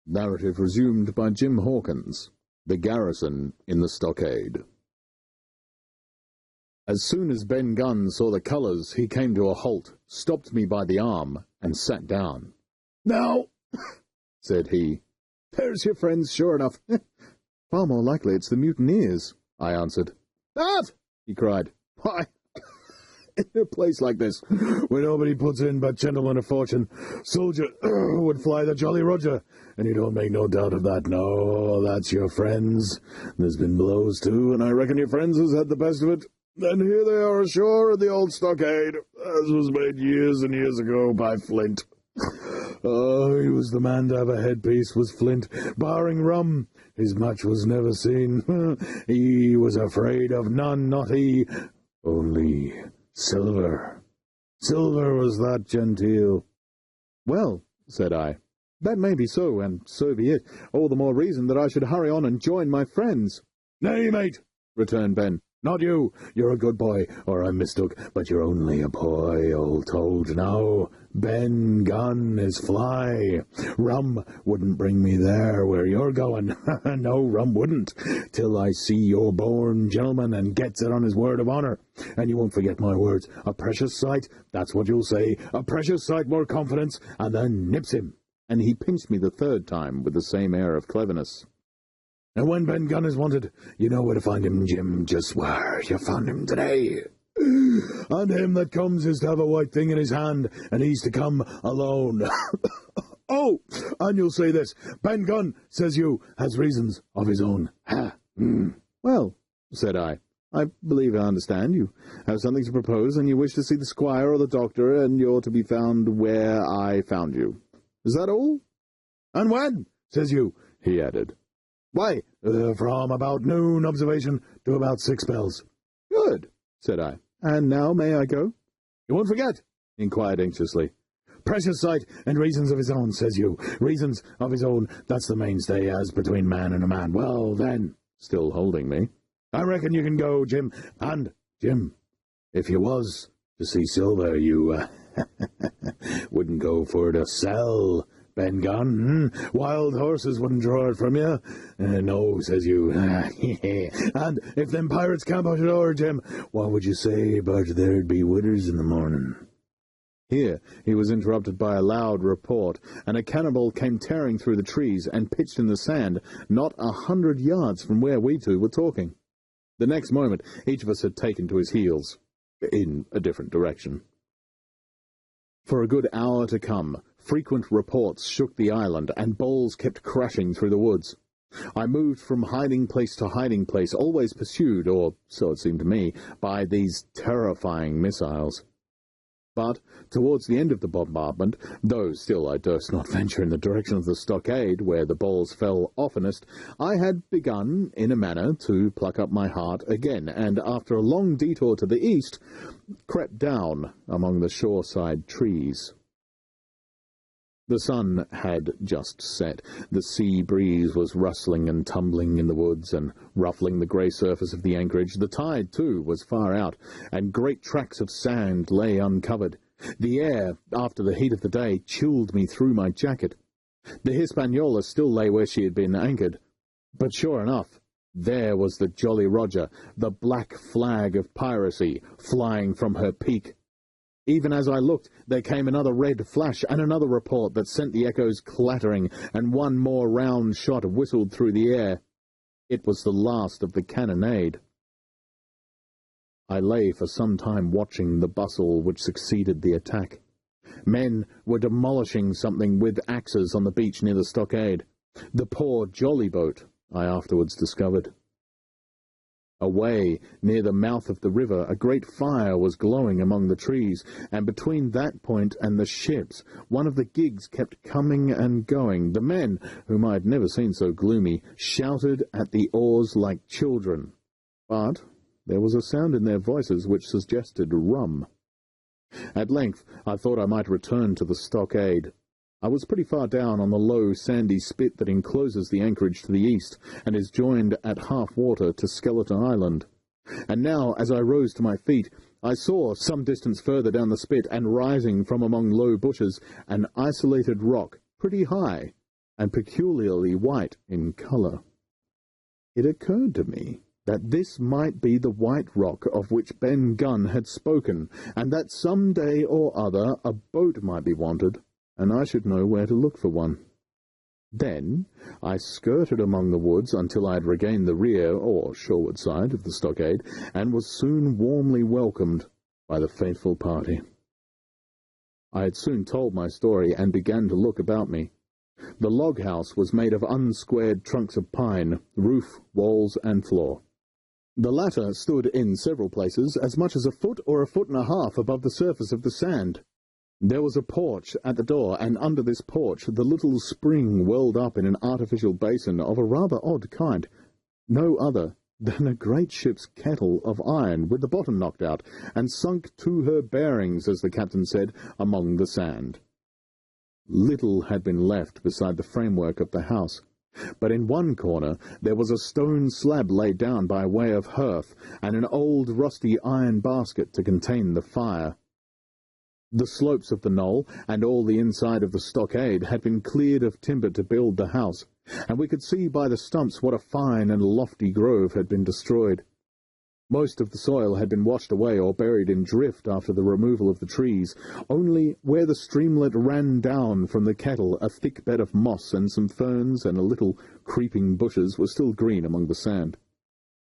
Narrative resumed by Jim Hawkins. The Garrison in the Stockade. As soon as Ben Gunn saw the colours, he came to a halt, stopped me by the arm, and sat down. "Now," said he, "there's your friends, sure enough." "Far more likely it's the mutineers," I answered. "That!" he cried. "Why, in a place like this, where nobody puts in but gentlemen of fortune, soldier would fly the Jolly Roger, and you don't make no doubt of that. No, that's your friends. There's been blows too, and I reckon your friends has had the best of it. And here they are ashore at the old stockade, as was made years and years ago by Flint. Oh, he was the man to have a headpiece, was Flint, barring rum. His match was never seen. He was afraid of none, not he, only silver. Silver was that genteel." "Well," said I, "that may be so, and so be it. All the more reason that I should hurry on and join my friends." "Nay, mate," returned Ben. "Not you. You're a good boy, or I mistook, but you're only a boy, all told now. Ben Gunn is fly. Rum wouldn't bring me there where you're going. No, rum wouldn't, till I see you're born gentleman and gets it on his word of honour. And you won't forget my words. A precious sight, that's what you'll say. A precious sight more confidence, and then nips him." And he pinched me the third time with the same air of cleverness. "And when Ben Gunn is wanted, you know where to find him, Jim, just where you found him today. And him that comes is to have a white thing in his hand, and he's to come alone." "Oh, and you'll say this, Ben Gunn, says you, has reasons of his own. Ha! "Well," said I believe I understand. You have something to propose, and you wish to see the squire or the doctor, and you're to be found where I found you. Is that all?" "And when, says you," he added. "Why, from about noon observation to about 6 bells." "Good," said I. "And now may I go?" "You won't forget?" he inquired anxiously. "Precious sight, and reasons of his own, says you. Reasons of his own, that's the mainstay as between man and a man. Well, then," still holding me, "I reckon you can go, Jim. And, Jim, if you was to see silver, you wouldn't go for to sell Ben Gunn. Wild horses wouldn't draw it from you. No, says you. And if them pirates camp out ashore, Jim, what would you say but there'd be widders in the morning?" Here he was interrupted by a loud report, and a cannonball came tearing through the trees and pitched in the sand not 100 yards from where we two were talking. The next moment each of us had taken to his heels, in a different direction. For a good hour to come, frequent reports shook the island, and balls kept crashing through the woods. I moved from hiding place to hiding place, always pursued, or so it seemed to me, by these terrifying missiles. But towards the end of the bombardment, though still I durst not venture in the direction of the stockade, where the balls fell oftenest, I had begun, in a manner, to pluck up my heart again, and after a long detour to the east, crept down among the shoreside trees. The sun had just set. The sea breeze was rustling and tumbling in the woods and ruffling the grey surface of the anchorage. The tide, too, was far out, and great tracts of sand lay uncovered. The air, after the heat of the day, chilled me through my jacket. The Hispaniola still lay where she had been anchored. But sure enough, there was the Jolly Roger, the black flag of piracy, flying from her peak. Even as I looked, there came another red flash and another report that sent the echoes clattering, and one more round shot whistled through the air. It was the last of the cannonade. I lay for some time watching the bustle which succeeded the attack. Men were demolishing something with axes on the beach near the stockade. The poor jolly boat, I afterwards discovered. Away, near the mouth of the river, a great fire was glowing among the trees, and between that point and the ships, one of the gigs kept coming and going. The men, whom I had never seen so gloomy, shouted at the oars like children, but there was a sound in their voices which suggested rum. At length I thought I might return to the stockade. I was pretty far down on the low, sandy spit that encloses the anchorage to the east, and is joined at half water to Skeleton Island. And now, as I rose to my feet, I saw, some distance further down the spit, and rising from among low bushes, an isolated rock, pretty high, and peculiarly white in colour. It occurred to me that this might be the white rock of which Ben Gunn had spoken, and that some day or other a boat might be wanted, and I should know where to look for one. Then I skirted among the woods until I had regained the rear or shoreward side of the stockade, and was soon warmly welcomed by the faithful party. I had soon told my story and began to look about me. The log house was made of unsquared trunks of pine, roof, walls, and floor. The latter stood in several places as much as a foot or a foot and a half above the surface of the sand. There was a porch at the door, and under this porch the little spring welled up in an artificial basin of a rather odd kind, no other than a great ship's kettle of iron with the bottom knocked out, and sunk to her bearings, as the captain said, among the sand. Little had been left beside the framework of the house, but in one corner there was a stone slab laid down by way of hearth, and an old rusty iron basket to contain the fire. The slopes of the knoll and all the inside of the stockade had been cleared of timber to build the house, and we could see by the stumps what a fine and lofty grove had been destroyed. Most of the soil had been washed away or buried in drift after the removal of the trees. Only where the streamlet ran down from the kettle, a thick bed of moss and some ferns and a little creeping bushes were still green among the sand.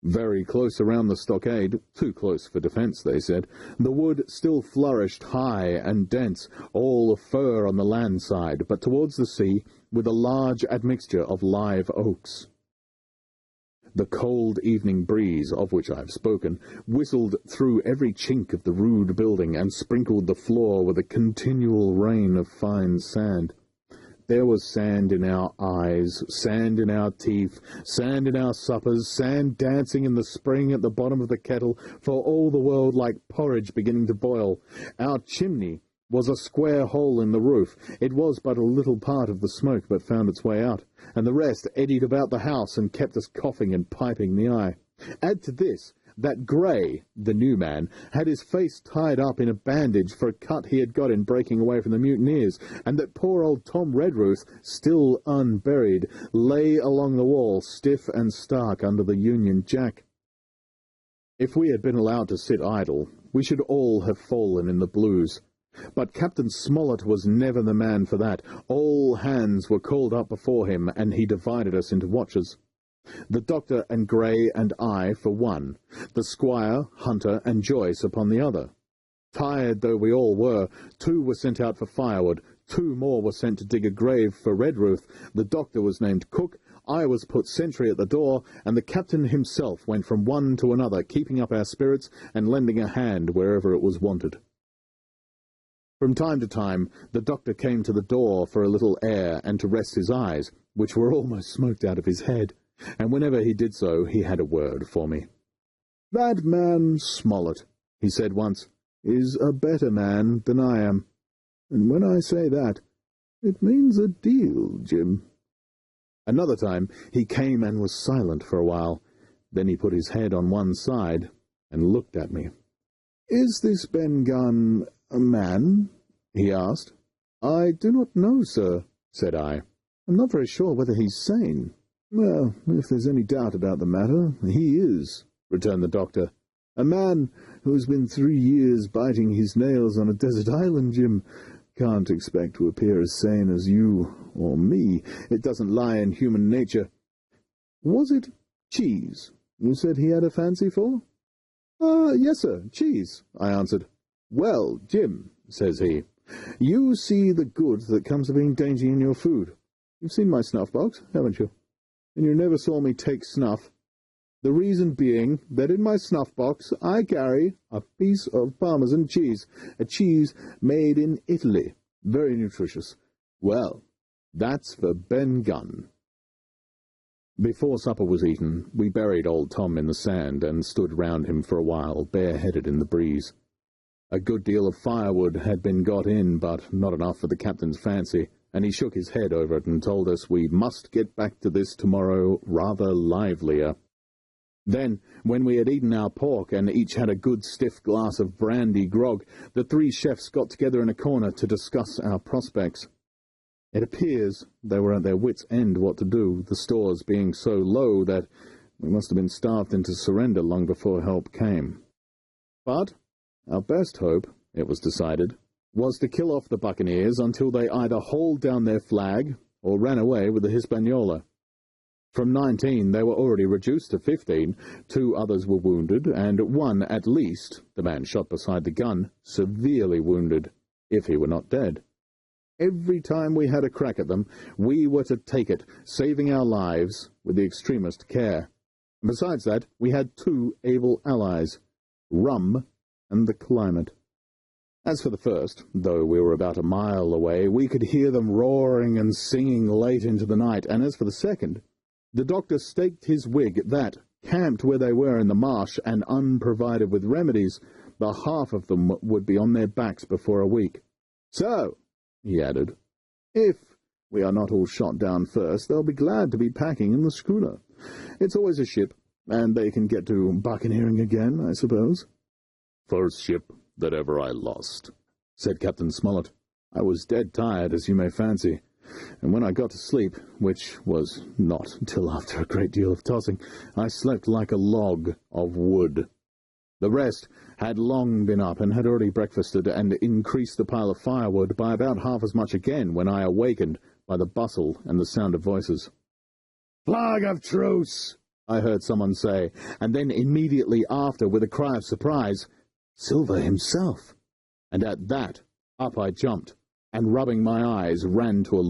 Very close around the stockade, too close for defence, they said, the wood still flourished high and dense, all of fir on the land side, but towards the sea, with a large admixture of live oaks. The cold evening breeze, of which I have spoken, whistled through every chink of the rude building and sprinkled the floor with a continual rain of fine sand. There was sand in our eyes, sand in our teeth, sand in our suppers, sand dancing in the spring at the bottom of the kettle, for all the world like porridge beginning to boil. Our chimney was a square hole in the roof. It was but a little part of the smoke, but found its way out, and the rest eddied about the house and kept us coughing and piping the eye. Add to this, that Gray, the new man, had his face tied up in a bandage for a cut he had got in breaking away from the mutineers, and that poor old Tom Redruth, still unburied, lay along the wall, stiff and stark under the Union Jack. If we had been allowed to sit idle, we should all have fallen in the blues. But Captain Smollett was never the man for that. All hands were called up before him, and he divided us into watches. The doctor and Gray and I for one, the squire, Hunter, and Joyce upon the other. Tired though we all were, 2 were sent out for firewood, 2 more were sent to dig a grave for Redruth, the doctor was named cook, I was put sentry at the door, and the captain himself went from one to another, keeping up our spirits and lending a hand wherever it was wanted. From time to time, the doctor came to the door for a little air and to rest his eyes, which were almost smoked out of his head, and whenever he did so, he had a word for me. "That man Smollett," he said once, "is a better man than I am. And when I say that, it means a deal, Jim." Another time he came and was silent for a while. Then he put his head on one side and looked at me. "Is this Ben Gunn a man?" he asked. "I do not know, sir," said I. "I'm not very sure whether he's sane." "Well, if there's any doubt about the matter, he is," returned the doctor. "A man who's been 3 years biting his nails on a desert island, Jim, can't expect to appear as sane as you or me. It doesn't lie in human nature. Was it cheese you said he had a fancy for?" Yes, sir, cheese," I answered. "Well, Jim," says he, "you see the good that comes of being dainty in your food. You've seen my snuff-box, haven't you? And you never saw me take snuff. The reason being that in my snuff-box I carry a piece of Parmesan cheese, a cheese made in Italy, very nutritious. Well, that's for Ben Gunn." Before supper was eaten, we buried old Tom in the sand and stood round him for a while, bareheaded in the breeze. A good deal of firewood had been got in, but not enough for the captain's fancy, and he shook his head over it and told us we must get back to this tomorrow rather livelier. Then, when we had eaten our pork and each had a good stiff glass of brandy grog, the 3 chefs got together in a corner to discuss our prospects. It appears they were at their wits' end what to do, the stores being so low that we must have been starved into surrender long before help came. But our best hope, it was decided, was to kill off the buccaneers until they either hauled down their flag or ran away with the Hispaniola. From 19 they were already reduced to 15, 2 others were wounded, and one at least, the man shot beside the gun, severely wounded, if he were not dead. Every time we had a crack at them, we were to take it, saving our lives with the extremest care. Besides that, we had 2 able allies, rum and the climate. As for the first, though we were about a mile away, we could hear them roaring and singing late into the night, and as for the second, the doctor staked his wig that, camped where they were in the marsh and unprovided with remedies, the half of them would be on their backs before a week. So, he added, if we are not all shot down first, they'll be glad to be packing in the schooner. It's always a ship, and they can get to buccaneering again, I suppose. First ship that ever I lost, said Captain Smollett. I was dead tired, as you may fancy, and when I got to sleep, which was not till after a great deal of tossing, I slept like a log of wood. The rest had long been up and had already breakfasted and increased the pile of firewood by about half as much again when I awakened by the bustle and the sound of voices. "Flag of truce!" I heard someone say, and then immediately after, with a cry of surprise, Silver himself. And at that, up I jumped, and rubbing my eyes, ran to a